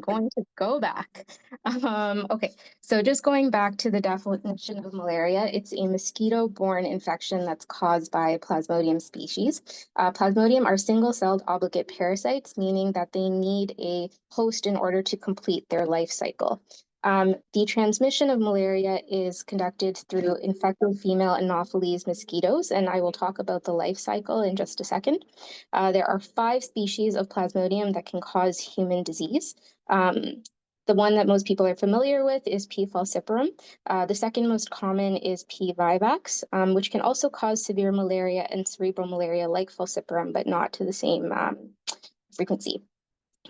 going to go back. Okay, so just going back to the definition of malaria, it's a mosquito-borne infection that's caused by Plasmodium species. Plasmodium are single-celled obligate parasites, meaning that they need a host in order to complete their life cycle. The transmission of malaria is conducted through infected female Anopheles mosquitoes, and I will talk about the life cycle in just a second. There are 5 species of Plasmodium that can cause human disease. The one that most people are familiar with is P. falciparum. The second most common is P. vivax, which can also cause severe malaria and cerebral malaria like falciparum, but not to the same frequency.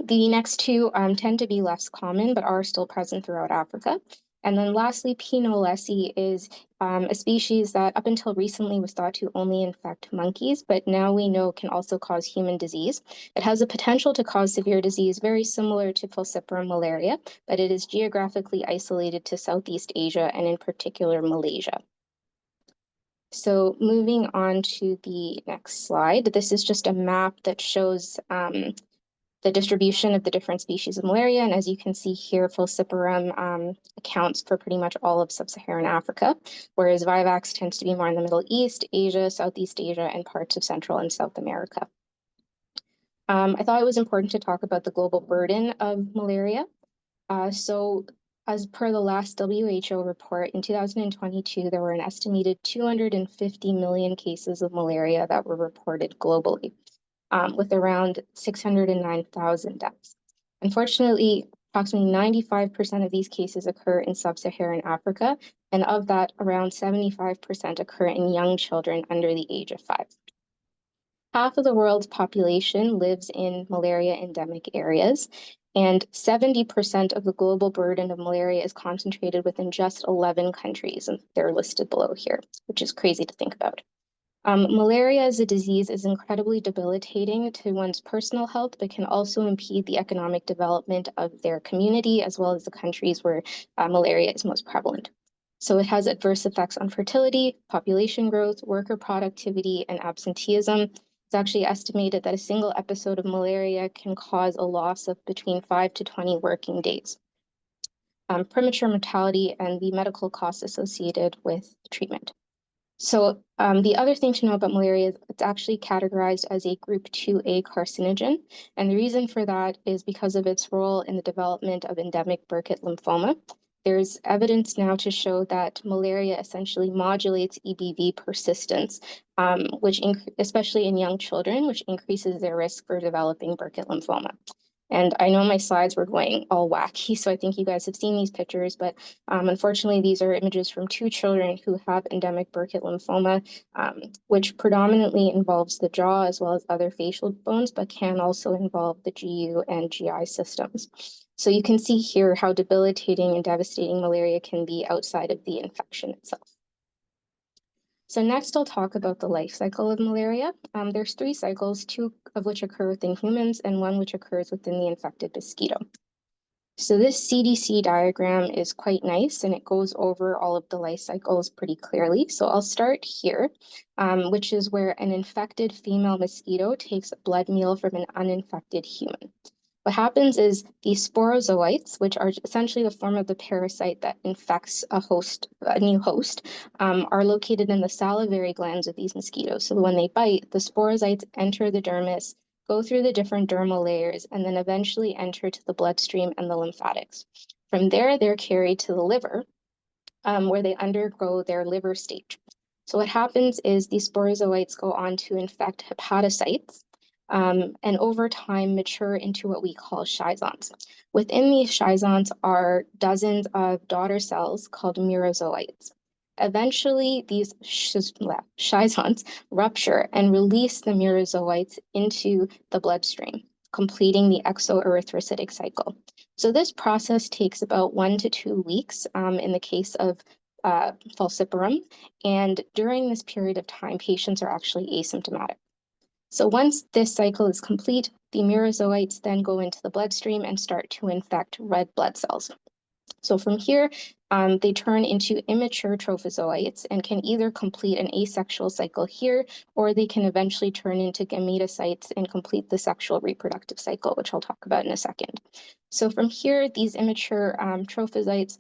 The next two tend to be less common, but are still present throughout Africa. And then lastly, P. knowlesi is a species that up until recently was thought to only infect monkeys, but now we know can also cause human disease. It has the potential to cause severe disease very similar to falciparum malaria, but it is geographically isolated to Southeast Asia and in particular Malaysia. So moving on to the next slide, this is just a map that shows the distribution of the different species of malaria. And as you can see here, falciparum accounts for pretty much all of sub-Saharan Africa, whereas vivax tends to be more in the Middle East, Asia, Southeast Asia, and parts of Central and South America. I thought it was important to talk about the global burden of malaria. So as per the last WHO report, in 2022, there were an estimated 250 million cases of malaria that were reported globally, with around 609,000 deaths. Unfortunately, approximately 95% of these cases occur in sub-Saharan Africa, and of that, around 75% occur in young children under the age of 5. Half of the world's population lives in malaria endemic areas, and 70% of the global burden of malaria is concentrated within just 11 countries, and they're listed below here, which is crazy to think about. Malaria as a disease is incredibly debilitating to one's personal health, but can also impede the economic development of their community, as well as the countries where malaria is most prevalent. So it has adverse effects on fertility, population growth, worker productivity, and absenteeism. It's actually estimated that a single episode of malaria can cause a loss of between 5 to 20 working days. Premature mortality and the medical costs associated with treatment. So the other thing to know about malaria is it's actually categorized as a group 2A carcinogen. And the reason for that is because of its role in the development of endemic Burkitt lymphoma. There's evidence now to show that malaria essentially modulates EBV persistence, which especially in young children, which increases their risk for developing Burkitt lymphoma. And I know my slides were going all wacky, so I think you guys have seen these pictures, but unfortunately, these are images from 2 children who have endemic Burkitt lymphoma, which predominantly involves the jaw as well as other facial bones, but can also involve the GU and GI systems. So you can see here how debilitating and devastating malaria can be outside of the infection itself. So next, I'll talk about the life cycle of malaria. There's 3 cycles, 2 of which occur within humans and 1 which occurs within the infected mosquito. So this CDC diagram is quite nice, and it goes over all of the life cycles pretty clearly. So I'll start here, which is where an infected female mosquito takes a blood meal from an uninfected human. What happens is these sporozoites, which are essentially the form of the parasite that infects a new host, are located in the salivary glands of these mosquitoes. So when they bite, the sporozoites enter the dermis, go through the different dermal layers, and then eventually enter to the bloodstream and the lymphatics. From there, they're carried to the liver, where they undergo their liver stage. So what happens is these sporozoites go on to infect hepatocytes, and over time mature into what we call schizons. Within these schizons are dozens of daughter cells called merozoites. Eventually, these schizons rupture and release the merozoites into the bloodstream, completing the exoerythrocytic cycle. So this process takes about 1 to 2 weeks in the case of falciparum, and during this period of time, patients are actually asymptomatic. So once this cycle is complete, the merozoites then go into the bloodstream and start to infect red blood cells. So from here, they turn into immature trophozoites and can either complete an asexual cycle here, or they can eventually turn into gametocytes and complete the sexual reproductive cycle, which I'll talk about in a second. So from here, these immature trophozoites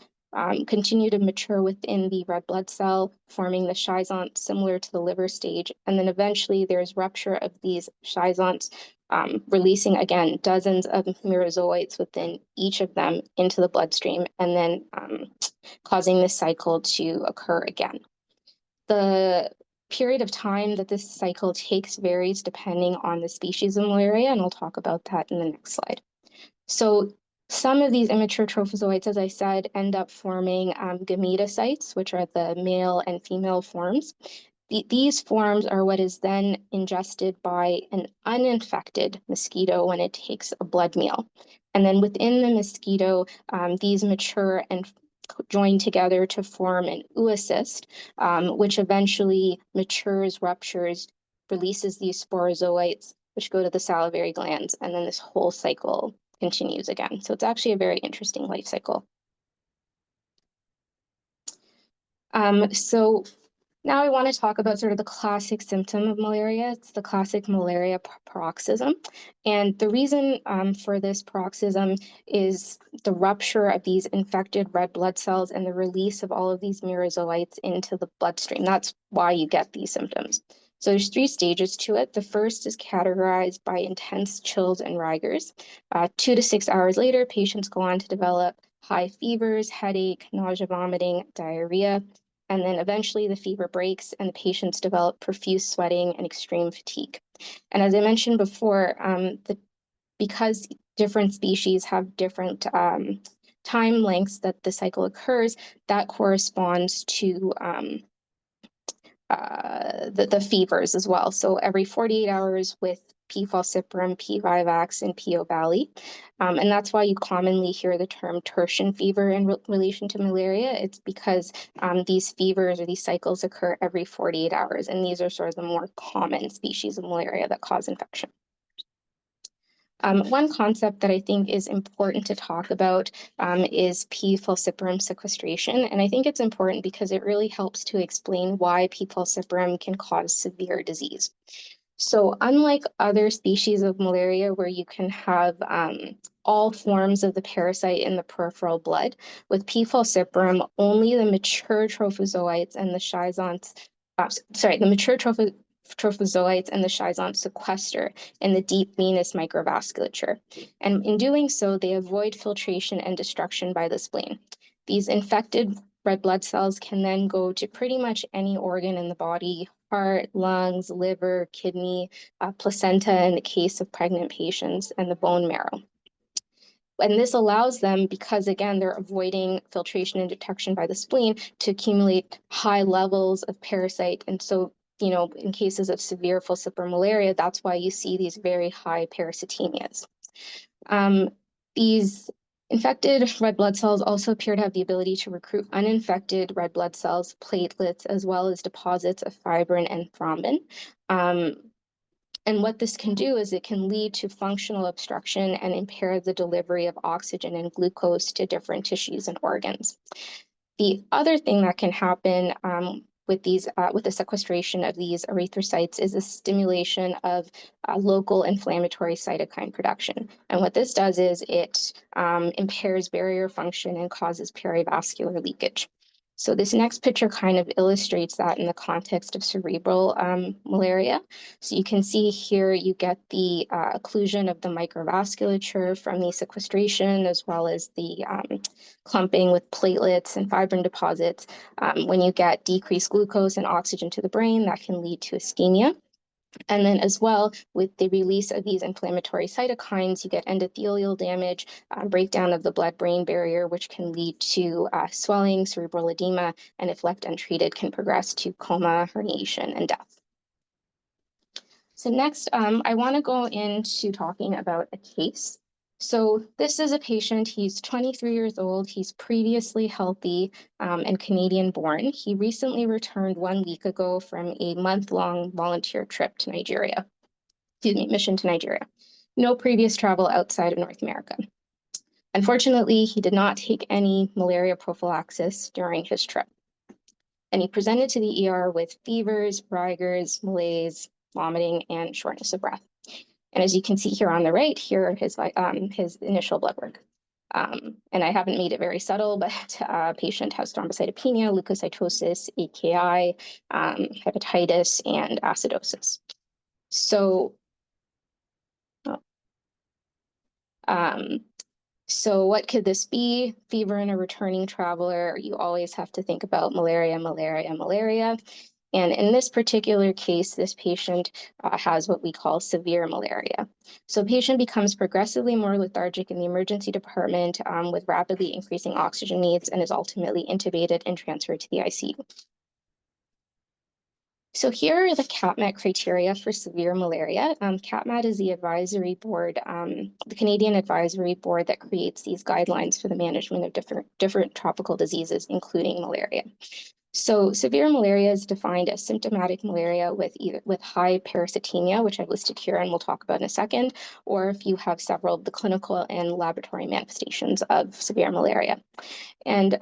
continue to mature within the red blood cell, forming the schizont similar to the liver stage. And then eventually there's rupture of these schizonts, releasing, again, dozens of merozoites within each of them into the bloodstream, and then causing this cycle to occur again. The period of time that this cycle takes varies depending on the species of malaria, and I'll talk about that in the next slide. So some of these immature trophozoites, as I said, end up forming gametocytes, which are the male and female forms. These forms are what is then ingested by an uninfected mosquito when it takes a blood meal. And then within the mosquito, these mature and join together to form an oocyst, which eventually matures, ruptures, releases these sporozoites, which go to the salivary glands, and then this whole cycle continues again. So it's actually a very interesting life cycle. So now I want to talk about sort of the classic symptom of malaria. It's the classic malaria paroxysm. And the reason for this paroxysm is the rupture of these infected red blood cells and the release of all of these merozoites into the bloodstream. That's why you get these symptoms. So there's 3 stages to it. The first is categorized by intense chills and rigors. 2 to 6 hours later, patients go on to develop high fevers, headache, nausea, vomiting, diarrhea. And then eventually the fever breaks and the patients develop profuse sweating and extreme fatigue. And as I mentioned before, because different species have different time lengths that the cycle occurs, that corresponds to the fevers as well. So every 48 hours with P. falciparum, P. vivax, and P. ovale. And that's why you commonly hear the term tertian fever in relation to malaria. It's because these fevers or these cycles occur every 48 hours. And these are sort of the more common species of malaria that cause infection. One concept that I think is important to talk about is P. falciparum sequestration. And I think it's important because it really helps to explain why P. falciparum can cause severe disease. So unlike other species of malaria where you can have all forms of the parasite in the peripheral blood, with P. falciparum, only the mature trophozoites and the schizonts, the mature trophozoites and the schizonts sequester in the deep venous microvasculature. And in doing so, they avoid filtration and destruction by the spleen. These infected red blood cells can then go to pretty much any organ in the body: heart, lungs, liver, kidney, placenta in the case of pregnant patients, and the bone marrow. And this allows them, because again, they're avoiding filtration and detection by the spleen, to accumulate high levels of parasite. And so, in cases of severe falciparum malaria, that's why you see these very high parasitemias. These infected red blood cells also appear to have the ability to recruit uninfected red blood cells, platelets, as well as deposits of fibrin and thrombin. And what this can do is it can lead to functional obstruction and impair the delivery of oxygen and glucose to different tissues and organs. The other thing that can happen with the sequestration of these erythrocytes is a stimulation of local inflammatory cytokine production. And what this does is it impairs barrier function and causes perivascular leakage. So this next picture kind of illustrates that in the context of cerebral malaria. So you can see here you get the occlusion of the microvasculature from the sequestration, as well as the clumping with platelets and fibrin deposits. When you get decreased glucose and oxygen to the brain, that can lead to ischemia. And then as well, with the release of these inflammatory cytokines, you get endothelial damage, breakdown of the blood-brain barrier, which can lead to swelling, cerebral edema, and if left untreated, can progress to coma, herniation, and death. So next, I want to go into talking about a case. So this is a patient. He's 23 years old. He's previously healthy and Canadian born. He recently returned 1 week ago from a month-long volunteer trip to Nigeria. Mission to Nigeria. No previous travel outside of North America. Unfortunately, he did not take any malaria prophylaxis during his trip. And he presented to the ER with fevers, rigors, malaise, vomiting, and shortness of breath. And as you can see here on the right, here are his initial blood work. And I haven't made it very subtle, but patient has thrombocytopenia, leukocytosis, AKI, hepatitis, and acidosis. So, so what could this be? Fever in a returning traveler. You always have to think about malaria, malaria, malaria. And in this particular case, this patient has what we call severe malaria. So patient becomes progressively more lethargic in the emergency department with rapidly increasing oxygen needs and is ultimately intubated and transferred to the ICU. So here are the CAPMAT criteria for severe malaria. CAPMAT is the advisory board, the Canadian advisory board that creates these guidelines for the management of different tropical diseases, including malaria. So severe malaria is defined as symptomatic malaria with high parasitemia, which I've listed here and we'll talk about in a second, or if you have several of the clinical and laboratory manifestations of severe malaria. And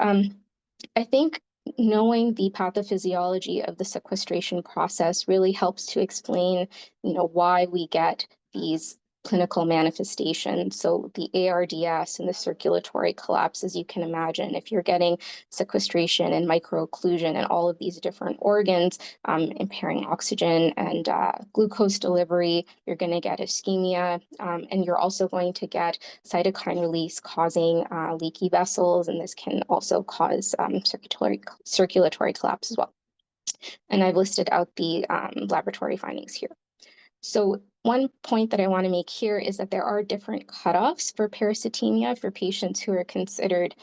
I think knowing the pathophysiology of the sequestration process really helps to explain, why we get these clinical manifestations. So the ARDS and the circulatory collapse, as you can imagine, if you're getting sequestration and microocclusion and all of these different organs impairing oxygen and glucose delivery, you're going to get ischemia, and you're also going to get cytokine release causing leaky vessels, and this can also cause circulatory collapse as well. And I've listed out the laboratory findings here. So one point that I want to make here is that there are different cutoffs for parasitemia for patients who are considered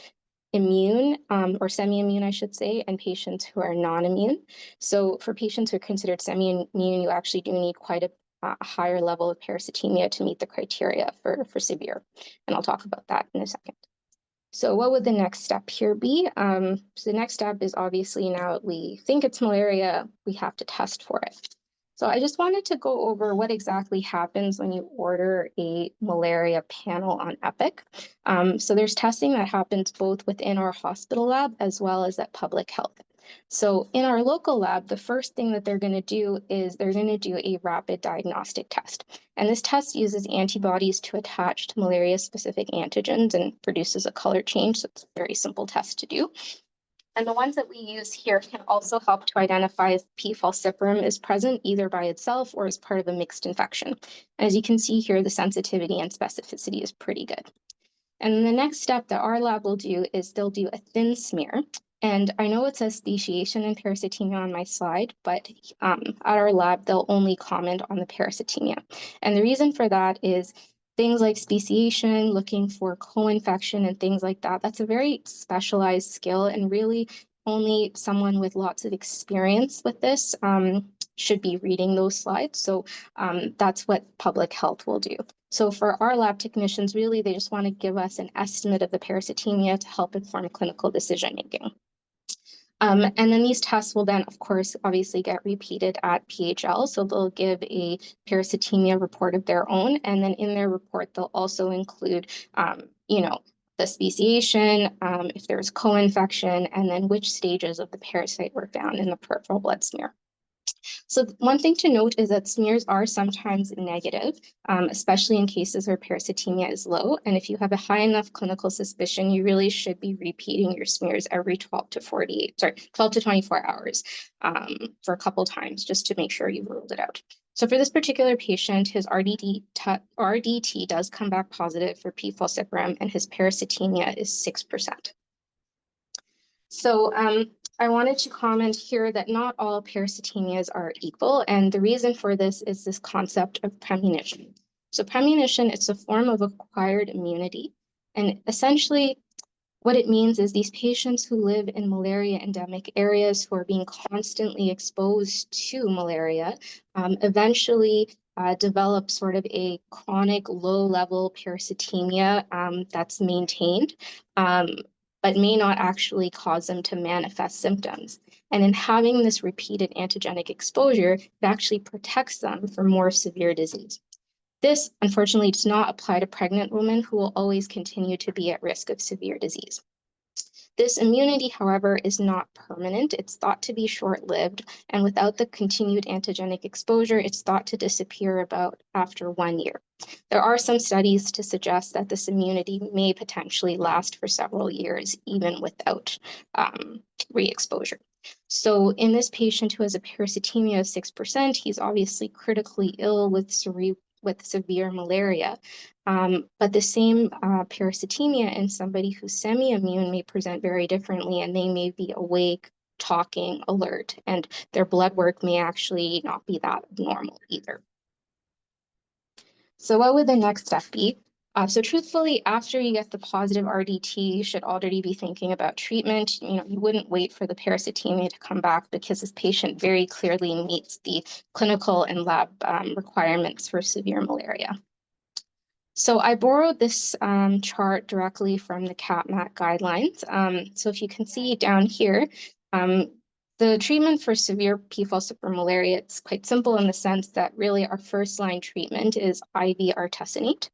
immune or semi-immune, I should say, and patients who are non-immune. So for patients who are considered semi-immune, you actually do need quite a higher level of parasitemia to meet the criteria for severe. And I'll talk about that in a second. So what would the next step here be? So the next step is obviously now we think it's malaria, we have to test for it. So I just wanted to go over what exactly happens when you order a malaria panel on Epic. So there's testing that happens both within our hospital lab as well as at public health. So in our local lab, the first thing that they're going to do is they're going to do a rapid diagnostic test. And this test uses antibodies to attach to malaria-specific antigens and produces a color change. So it's a very simple test to do. And the ones that we use here can also help to identify if P. falciparum is present either by itself or as part of a mixed infection. And as you can see here, the sensitivity and specificity is pretty good. And then the next step that our lab will do is they'll do a thin smear. And I know it says speciation and parasitemia on my slide, but at our lab, they'll only comment on the parasitemia. And the reason for that is things like speciation, looking for co-infection and things like that, that's a very specialized skill, and really only someone with lots of experience with this should be reading those slides. So that's what public health will do. So for our lab technicians, really, they just want to give us an estimate of the parasitemia to help inform clinical decision-making. And then these tests will then, of course, obviously get repeated at PHL. So they'll give a parasitemia report of their own. And then in their report, they'll also include, the speciation, if there's co-infection, and then which stages of the parasite were found in the peripheral blood smear. So one thing to note is that smears are sometimes negative, especially in cases where parasitemia is low. And if you have a high enough clinical suspicion, you really should be repeating your smears every 12 to 24 hours for a couple times just to make sure you've ruled it out. So for this particular patient, his RDT does come back positive for P. falciparum, and his parasitemia is 6%. So I wanted to comment here that not all parasitemias are equal, and the reason for this is this concept of premonition. So premonition, it's a form of acquired immunity, and essentially what it means is these patients who live in malaria endemic areas who are being constantly exposed to malaria eventually develop sort of a chronic low-level parasitemia that's maintained, but may not actually cause them to manifest symptoms. And in having this repeated antigenic exposure, it actually protects them from more severe disease. This, unfortunately, does not apply to pregnant women who will always continue to be at risk of severe disease. This immunity, however, is not permanent. It's thought to be short-lived, and without the continued antigenic exposure, it's thought to disappear about after 1 year. There are some studies to suggest that this immunity may potentially last for several years, even without re-exposure. So in this patient who has a parasitemia of 6%, he's obviously critically ill with severe malaria. But the same parasitemia in somebody who's semi-immune may present very differently, and they may be awake, talking, alert, and their blood work may actually not be that normal either. So what would the next step be? So truthfully, after you get the positive RDT, you should already be thinking about treatment. You wouldn't wait for the parasitemia to come back because this patient very clearly meets the clinical and lab requirements for severe malaria. So I borrowed this chart directly from the CAPMAT guidelines. So if you can see down here, the treatment for severe falciparum malaria, it's quite simple in the sense that really our first line treatment is IV artesunate.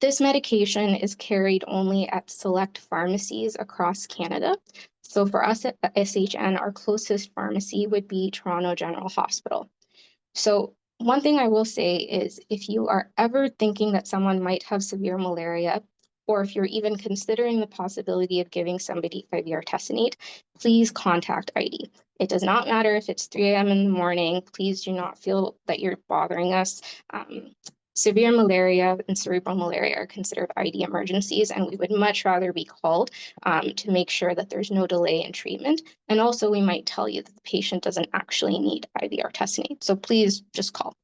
This medication is carried only at select pharmacies across Canada. So for us at SHN, our closest pharmacy would be Toronto General Hospital. So one thing I will say is if you are ever thinking that someone might have severe malaria, or if you're even considering the possibility of giving somebody IV artesunate, please contact ID. It does not matter if it's 3 a.m. in the morning. Please do not feel that you're bothering us. Severe malaria and cerebral malaria are considered ID emergencies, and we would much rather be called to make sure that there's no delay in treatment. And also, we might tell you that the patient doesn't actually need IV artesunate. So please just call.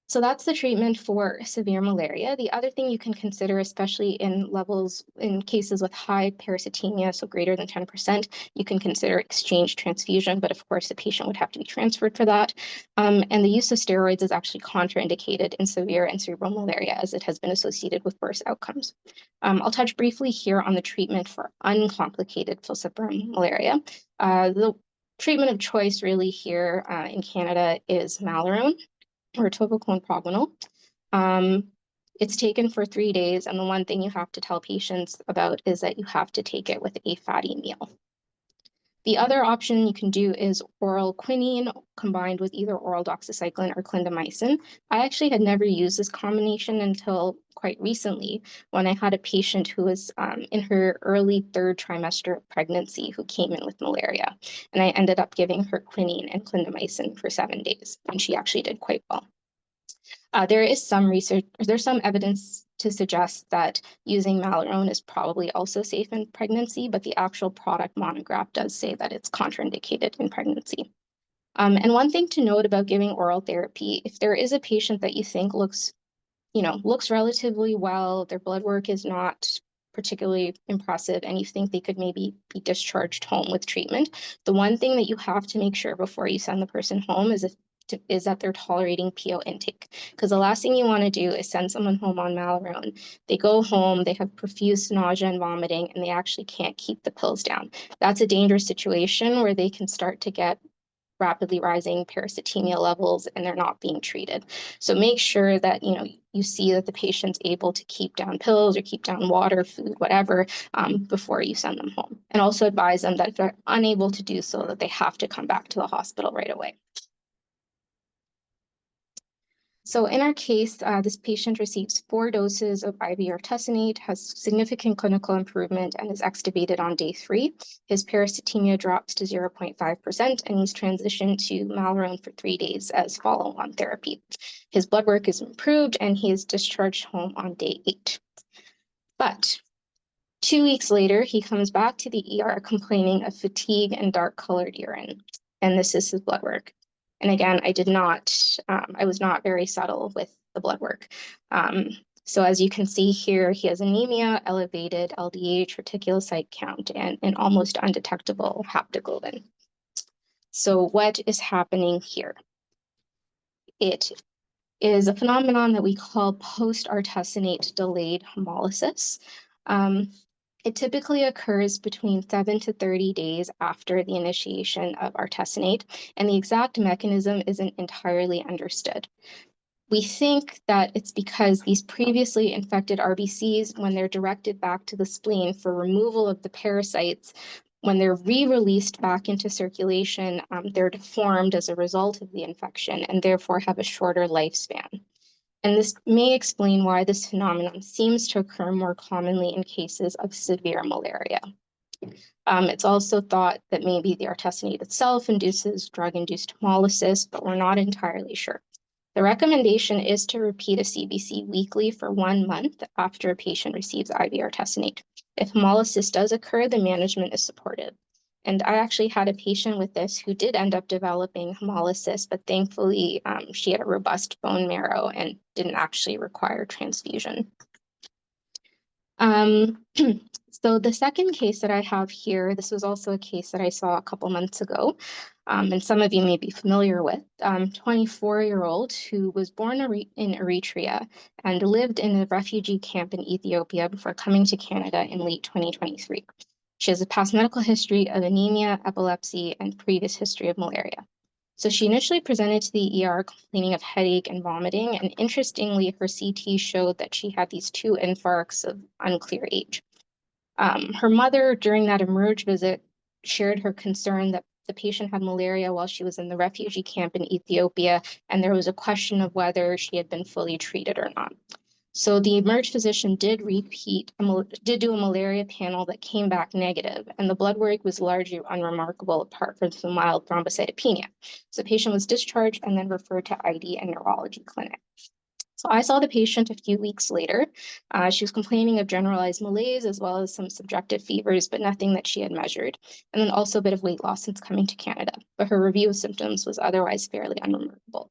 So that's the treatment for severe malaria. The other thing you can consider, especially in cases with high parasitemia, so greater than 10%, you can consider exchange transfusion, but of course the patient would have to be transferred for that. And the use of steroids is actually contraindicated in severe and cerebral malaria as it has been associated with worse outcomes. I'll touch briefly here on the treatment for uncomplicated falciparum malaria. The treatment of choice really here in Canada is Malaria or tovacone proguanil. It's taken for 3 days, and the one thing you have to tell patients about is that you have to take it with a fatty meal. The other option you can do is oral quinine combined with either oral doxycycline or clindamycin. I actually had never used this combination until quite recently when I had a patient who was in her early 3rd trimester of pregnancy who came in with malaria. And I ended up giving her quinine and clindamycin for 7 days, and she actually did quite well. There's some evidence to suggest that using Malaria is probably also safe in pregnancy, but the actual product monograph does say that it's contraindicated in pregnancy. And one thing to note about giving oral therapy, if there is a patient that you think looks relatively well, their blood work is not particularly impressive, and you think they could maybe be discharged home with treatment, the one thing that you have to make sure before you send the person home is that they're tolerating PO intake. Because the last thing you want to do is send someone home on Malaria. They go home, they have profuse nausea and vomiting, and they actually can't keep the pills down. That's a dangerous situation where they can start to get rapidly rising parasitemia levels and they're not being treated. So make sure that you see that the patient's able to keep down pills or keep down water, food, whatever, before you send them home. And also advise them that if they're unable to do so, that they have to come back to the hospital right away. So in our case, this patient receives 4 doses of IV artesunate, has significant clinical improvement, and is extubated on day 3. His parasitemia drops to 0.5%, and he's transitioned to Malaria for 3 days as follow-on therapy. His blood work is improved, and he is discharged home on day 8. But 2 weeks later, he comes back to the ER complaining of fatigue and dark-colored urine, and this is his blood work. And again, I was not very subtle with the blood work. So as you can see here, he has anemia, elevated LDH, reticulocyte count, and an almost undetectable haptoglobin. So what is happening here? It is a phenomenon that we call post-artesunate delayed hemolysis. It typically occurs between 7 to 30 days after the initiation of artesunate, and the exact mechanism isn't entirely understood. We think that it's because these previously infected RBCs, when they're directed back to the spleen for removal of the parasites, when they're re-released back into circulation, they're deformed as a result of the infection and therefore have a shorter lifespan. And this may explain why this phenomenon seems to occur more commonly in cases of severe malaria. It's also thought that maybe the artesunate itself induces drug-induced hemolysis, but we're not entirely sure. The recommendation is to repeat a CBC weekly for 1 month after a patient receives IV artesunate. If hemolysis does occur, the management is supportive. And I actually had a patient with this who did end up developing hemolysis, but thankfully she had a robust bone marrow and didn't actually require transfusion. So the second case that I have here, this was also a case that I saw a couple months ago, and some of you may be familiar with, 24-year-old who was born in Eritrea and lived in a refugee camp in Ethiopia before coming to Canada in late 2023. She has a past medical history of anemia, epilepsy, and previous history of malaria. So she initially presented to the ER complaining of headache and vomiting, and interestingly, her CT showed that she had these 2 infarcts of unclear age. Her mother, during that emerge visit, shared her concern that the patient had malaria while she was in the refugee camp in Ethiopia, and there was a question of whether she had been fully treated or not. So the emerge physician did do a malaria panel that came back negative, and the blood work was largely unremarkable apart from some mild thrombocytopenia. So the patient was discharged and then referred to ID and neurology clinic. So I saw the patient a few weeks later. She was complaining of generalized malaise as well as some subjective fevers, but nothing that she had measured. And then also a bit of weight loss since coming to Canada. But her review of symptoms was otherwise fairly unremarkable.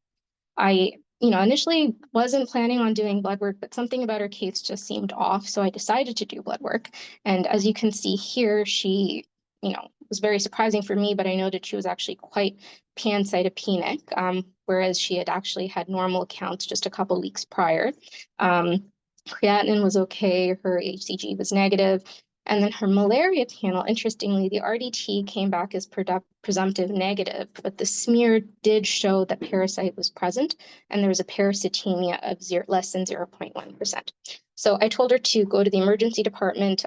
I, initially wasn't planning on doing blood work, but something about her case just seemed off. So I decided to do blood work. And as you can see here, she, was very surprising for me, but I noted she was actually quite pancytopenic, whereas she had actually had normal counts just a couple weeks prior. Creatinine was okay, her HCG was negative, and then her malaria panel, interestingly, the RDT came back as presumptive negative, but the smear did show that parasite was present, and there was a parasitemia of less than 0.1%. So I told her to go to the emergency department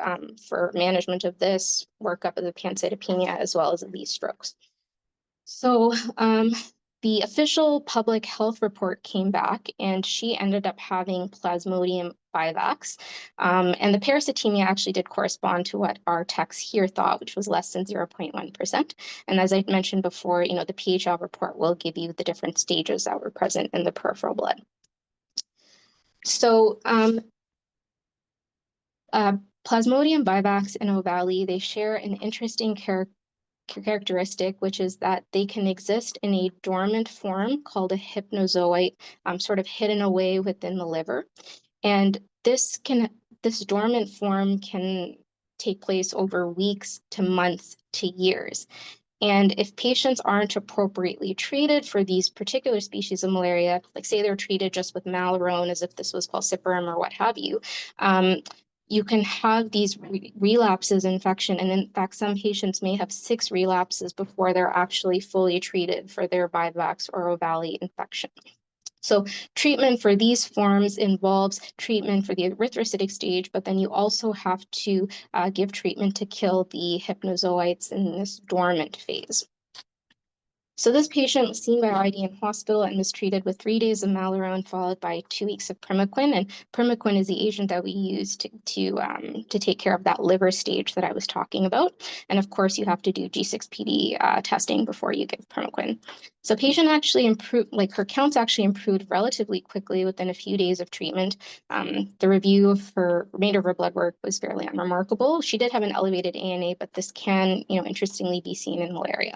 for management of this, workup of the pancytopenia, as well as of these strokes. So the official public health report came back, and she ended up having Plasmodium vivax. And the parasitemia actually did correspond to what our text here thought, which was less than 0.1%. And as I mentioned before, the PHL report will give you the different stages that were present in the peripheral blood. So Plasmodium vivax and ovale, they share an interesting characteristic, which is that they can exist in a dormant form called a hypnozoite, sort of hidden away within the liver. And this dormant form can take place over weeks to months to years. And if patients aren't appropriately treated for these particular species of malaria, like say they're treated just with Malarone as if this was falciparum or what have you, you can have these relapses infection. And in fact, some patients may have 6 relapses before they're actually fully treated for their vivax or ovale infection. So treatment for these forms involves treatment for the erythrocytic stage, but then you also have to give treatment to kill the hypnozoites in this dormant phase. So this patient was seen by ID in hospital and was treated with 3 days of Malarone followed by 2 weeks of primaquine. And primaquine is the agent that we use to take care of that liver stage that I was talking about. And of course, you have to do G6PD testing before you give primaquine. So patient actually improved, like her counts actually improved relatively quickly within a few days of treatment. The review of her remainder of her blood work was fairly unremarkable. She did have an elevated ANA, but this can, interestingly be seen in malaria.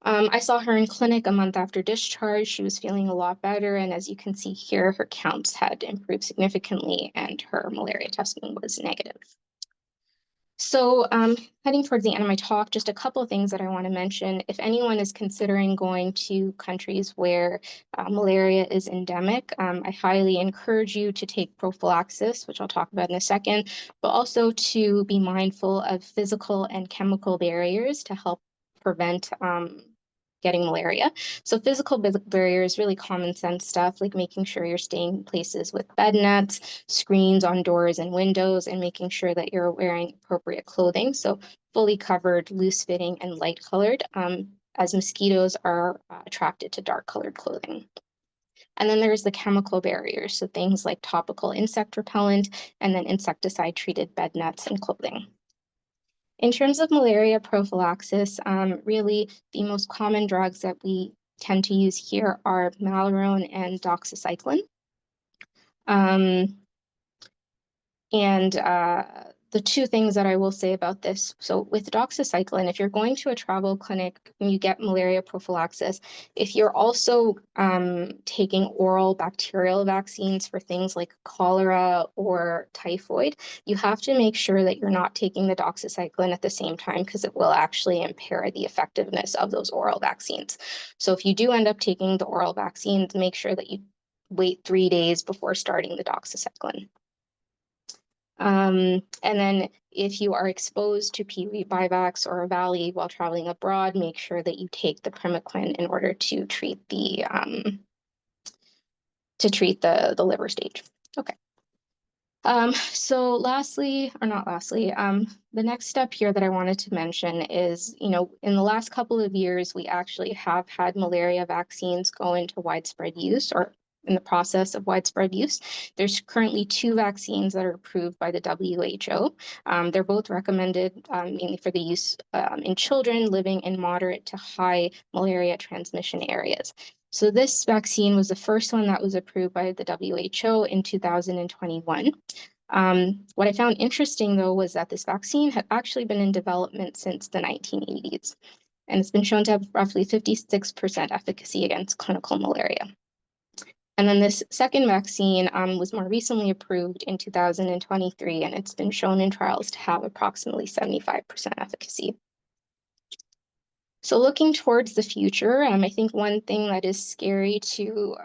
I saw her in clinic a month after discharge. She was feeling a lot better. And as you can see here, her counts had improved significantly and her malaria testing was negative. So, heading towards the end of my talk, just a couple of things that I want to mention. If anyone is considering going to countries where malaria is endemic, I highly encourage you to take prophylaxis, which I'll talk about in a second, but also to be mindful of physical and chemical barriers to help prevent getting malaria. So physical barriers, really common sense stuff, like making sure you're staying in places with bed nets, screens on doors and windows, and making sure that you're wearing appropriate clothing. So fully covered, loose fitting, and light colored, as mosquitoes are attracted to dark colored clothing. And then there's the chemical barriers, so things like topical insect repellent and then insecticide treated bed nets and clothing. In terms of malaria prophylaxis, really the most common drugs that we tend to use here are Malarone and doxycycline. Um, and the two things that I will say about this, so with doxycycline, if you're going to a travel clinic and you get malaria prophylaxis, if you're also taking oral bacterial vaccines for things like cholera or typhoid, you have to make sure that you're not taking the doxycycline at the same time because it will actually impair the effectiveness of those oral vaccines. So if you do end up taking the oral vaccines, make sure that you wait 3 days before starting the doxycycline. And then if you are exposed to P. vivax or a valley while traveling abroad, make sure that you take the primaquine in order to treat the liver stage. Okay. So lastly, or not lastly, the next step here that I wanted to mention is, in the last couple of years, we actually have had malaria vaccines go into widespread use or in the process of widespread use. There's currently 2 vaccines that are approved by the WHO. They're both recommended mainly for the use in children living in moderate to high malaria transmission areas. So this vaccine was the first one that was approved by the WHO in 2021. What I found interesting, though, was that this vaccine had actually been in development since the 1980s, and it's been shown to have roughly 56% efficacy against clinical malaria. And then this second vaccine was more recently approved in 2023, and it's been shown in trials to have approximately 75% efficacy. So looking towards the future, I think one thing that is scary to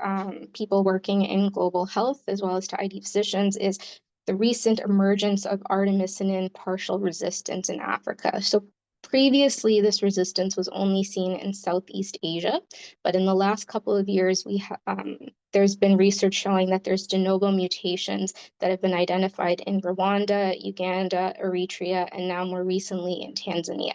people working in global health as well as to ID physicians is the recent emergence of artemisinin partial resistance in Africa. So previously, this resistance was only seen in Southeast Asia, but in the last couple of years, there's been research showing that there's de novo mutations that have been identified in Rwanda, Uganda, Eritrea, and now more recently in Tanzania.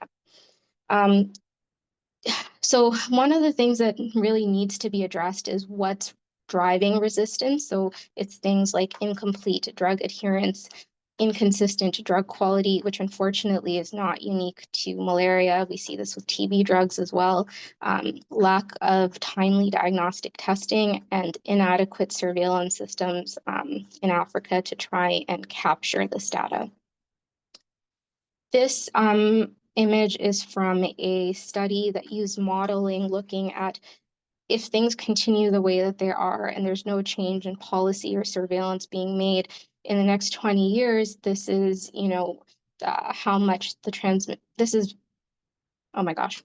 So one of the things that really needs to be addressed is what's driving resistance. So it's things like incomplete drug adherence, inconsistent drug quality, which unfortunately is not unique to malaria. We see this with TB drugs as well, lack of timely diagnostic testing, and inadequate surveillance systems in Africa to try and capture this data. This image is from a study that used modeling looking at if things continue the way that they are and there's no change in policy or surveillance being made in the next 20 years, this is, how much oh my gosh,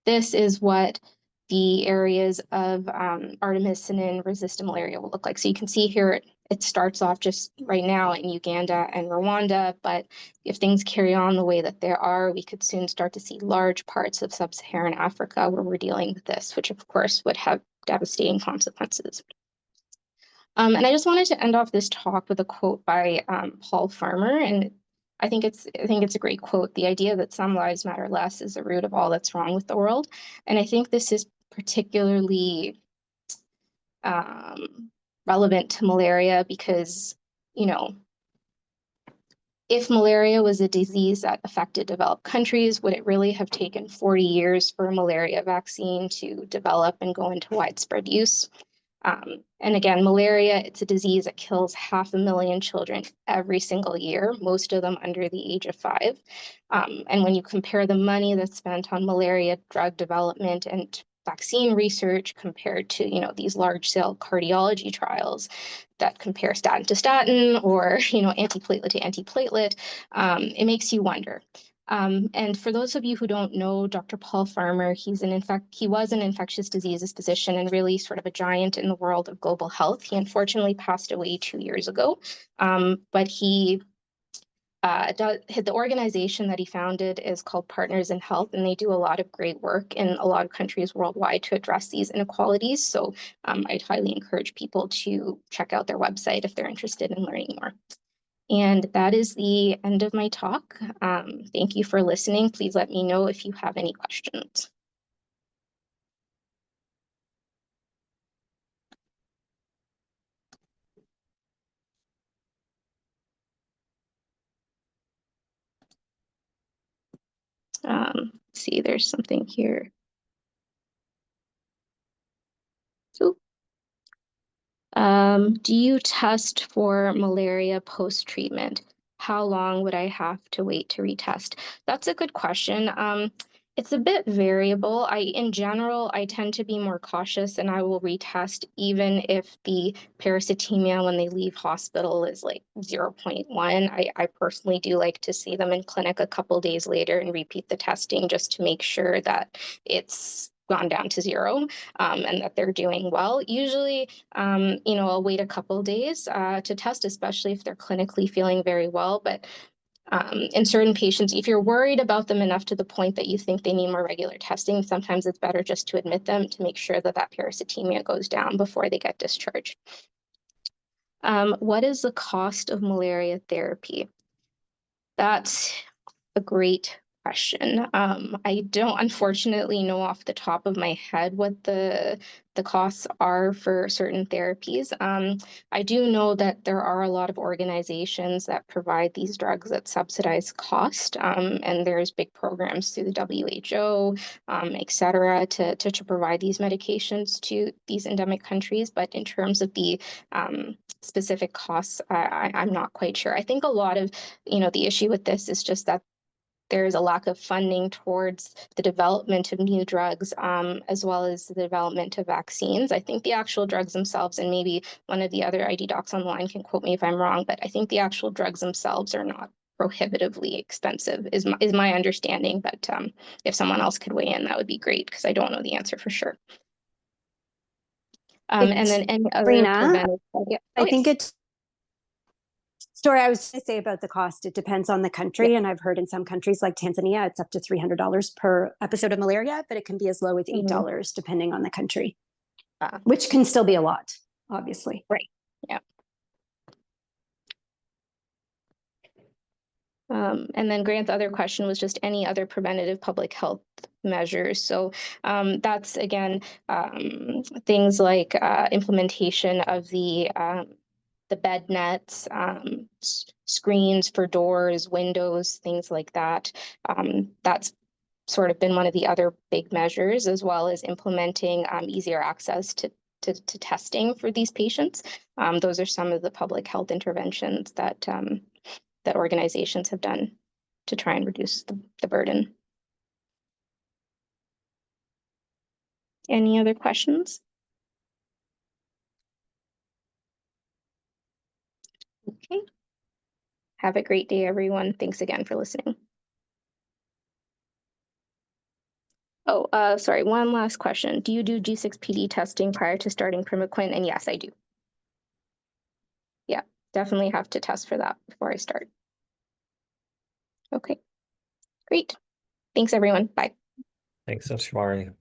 this is what the areas of artemisinin-resistant malaria will look like. So you can see here, it starts off just right now in Uganda and Rwanda, but if things carry on the way that they are, we could soon start to see large parts of sub-Saharan Africa where we're dealing with this, which of course would have devastating consequences. And I just wanted to end off this talk with a quote by Paul Farmer, and I think it's a great quote. The idea that some lives matter less is the root of all that's wrong with the world, and I think this is particularly relevant to malaria because, if malaria was a disease that affected developed countries, would it really have taken 40 years for a malaria vaccine to develop and go into widespread use? And again, malaria, it's a disease that kills 500,000 children every single year, most of them under the age of 5. And when you compare the money that's spent on malaria drug development and vaccine research compared to, these large-scale cardiology trials that compare statin to statin or, antiplatelet to antiplatelet, it makes you wonder. And for those of you who don't know, Dr. Paul Farmer, he was an infectious diseases physician and really sort of a giant in the world of global health. He unfortunately passed away 2 years ago, but the organization that he founded is called Partners in Health, and they do a lot of great work in a lot of countries worldwide to address these inequalities. So I'd highly encourage people to check out their website if they're interested in learning more. And that is the end of my talk. Thank you for listening. Please let me know if you have any questions. See, there's something here. So, do you test for malaria post-treatment? How long would I have to wait to retest? That's a good question. It's a bit variable. In general, I tend to be more cautious and I will retest even if the parasitemia when they leave hospital is like 0.1. I personally do like to see them in clinic a couple days later and repeat the testing just to make sure that it's gone down to 0 and that they're doing well. Usually, I'll wait a couple days to test, especially if they're clinically feeling very well. But in certain patients, if you're worried about them enough to the point that you think they need more regular testing, sometimes it's better just to admit them to make sure that that parasitemia goes down before they get discharged. What is the cost of malaria therapy? That's a great question. I don't unfortunately know off the top of my head what the costs are for certain therapies. I do know that there are a lot of organizations that provide these drugs at subsidized cost, and there's big programs through the WHO, et cetera, to provide these medications to these endemic countries. But in terms of the specific costs, I'm not quite sure. I think a lot of, the issue with this is just that there's a lack of funding towards the development of new drugs, as well as the development of vaccines. I think the actual drugs themselves, and maybe one of the other ID docs on the line can quote me if I'm wrong, but I think the actual drugs themselves are not prohibitively expensive, is my understanding. But if someone else could weigh in, that would be great, because I don't know the answer for sure. And then any other preventive. Yeah. I think it's story I was going to say about the cost. It depends on the country. And I've heard in some countries like Tanzania, it's up to $300 per episode of malaria, but it can be as low as $8 depending on the country, which can still be a lot, obviously. Right. Yeah. And then Grant's other question was just any other preventative public health measures. So that's, again, things like implementation of the bed nets, screens for doors, windows, things like that. That's sort of been one of the other big measures, as well as implementing easier access to testing for these patients. Those are some of the public health interventions that that organizations have done to try and reduce the burden. Any other questions? Okay. Have a great day, everyone. Thanks again for listening. Oh, sorry, one last question. Do you do G6PD testing prior to starting Primaquine? And yes, I do. Yeah, definitely have to test for that before I start. Okay, great. Thanks, everyone. Bye. Thanks, Dr. Shamari.